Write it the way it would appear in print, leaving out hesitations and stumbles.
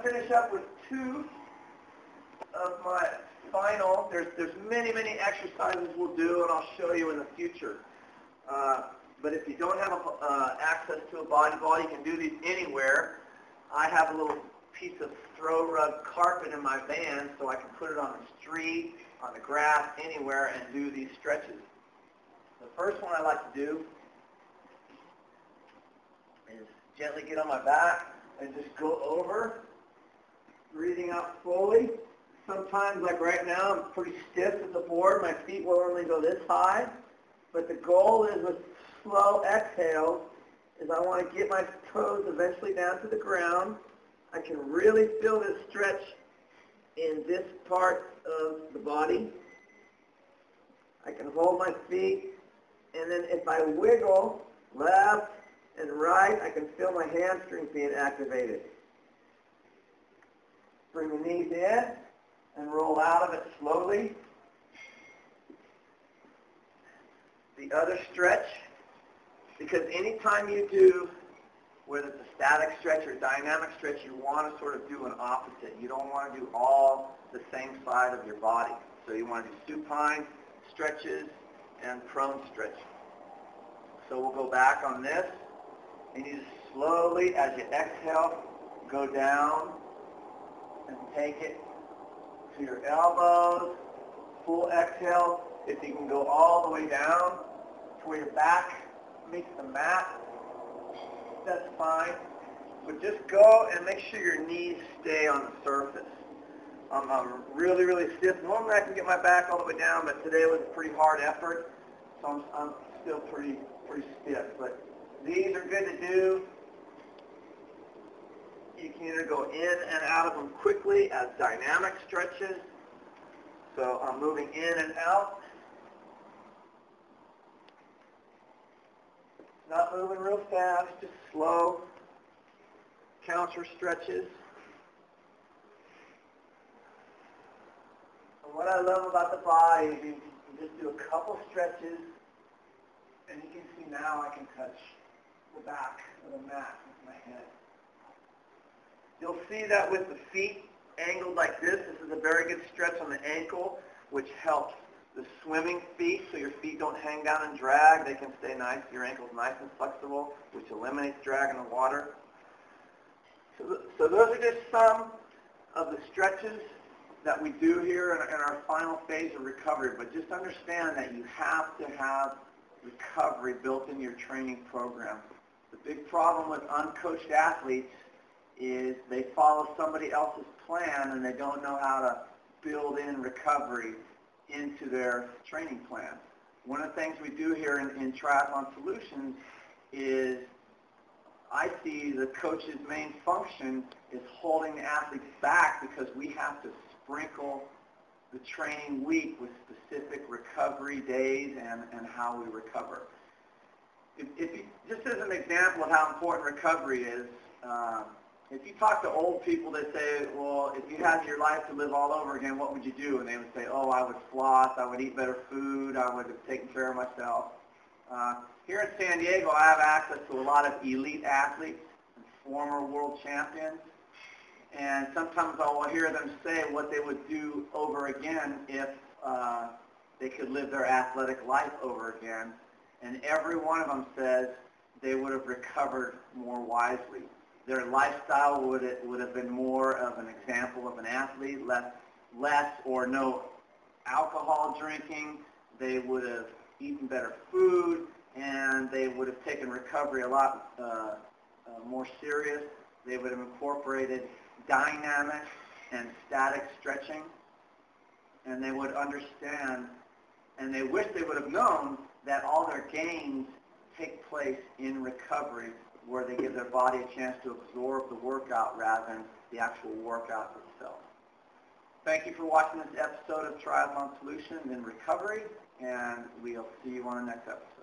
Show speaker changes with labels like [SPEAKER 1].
[SPEAKER 1] finish up with two of my final. There's many exercises we'll do, and I'll show you in the future. But if you don't have access to a body ball, you can do these anywhere. I have a little piece of throw rug carpet in my van, so I can put it on the street, on the grass, anywhere, and do these stretches. The first one I like to do is gently get on my back and just go over, breathing out slowly. Sometimes, like right now, I'm pretty stiff at the board. My feet will only go this high. But the goal is with slow exhales is I want to get my toes eventually down to the ground. I can really feel this stretch in this part of the body. I can hold my feet, and then if I wiggle left and right, I can feel my hamstrings being activated. Bring the knees in and roll out of it slowly. The other stretch, because anytime you do, whether it's a static stretch or a dynamic stretch, you want to sort of do an opposite. You don't want to do all the same side of your body. So you want to do supine stretches and prone stretch. So we'll go back on this, and you just slowly, as you exhale, go down and take it to your elbows. Full exhale. If you can go all the way down to where your back meets the mat, that's fine. But just go and make sure your knees stay on the surface. I'm really stiff. Normally I can get my back all the way down, but today was a pretty hard effort, so I'm still pretty stiff. But these are good to do. You can either go in and out of them quickly as dynamic stretches. So I'm moving in and out. Not moving real fast, just slow counter stretches. And what I love about the body is you just do a couple stretches, and you can see now I can touch the back of the mat with my head. You'll see that with the feet angled like this. This is a very good stretch on the ankle, which helps the swimming feet, so your feet don't hang down and drag. They can stay nice, your ankle's nice and flexible, which eliminates drag in the water. So those are just some of the stretches that we do here in our final phase of recovery. But just understand that you have to have recovery built in your training program. The big problem with uncoached athletes is they follow somebody else's plan and they don't know how to build in recovery into their training plan. One of the things we do here in Triathlon Solutions is I see the coach's main function is holding the athletes back because we have to sprinkle the training week with specific recovery days and how we recover. Just as an example of how important recovery is, if you talk to old people, they say, well, if you had your life to live all over again, what would you do? And they would say, oh, I would floss, I would eat better food, I would have taken care of myself. Here in San Diego, I have access to a lot of elite athletes and former world champions. And sometimes I will hear them say what they would do over again if they could live their athletic life over again. And every one of them says they would have recovered more wisely. Their lifestyle would have been more of an example of an athlete, less or no alcohol drinking. They would have eaten better food, and they would have taken recovery a lot more serious. They would have incorporated dynamic and static stretching, and they would understand, and they wish they would have known that all their gains take place in recovery, where they give their body a chance to absorb the workout rather than the actual workout itself. Thank you for watching this episode of Triathlon Solutions in Recovery, and we'll see you on the next episode.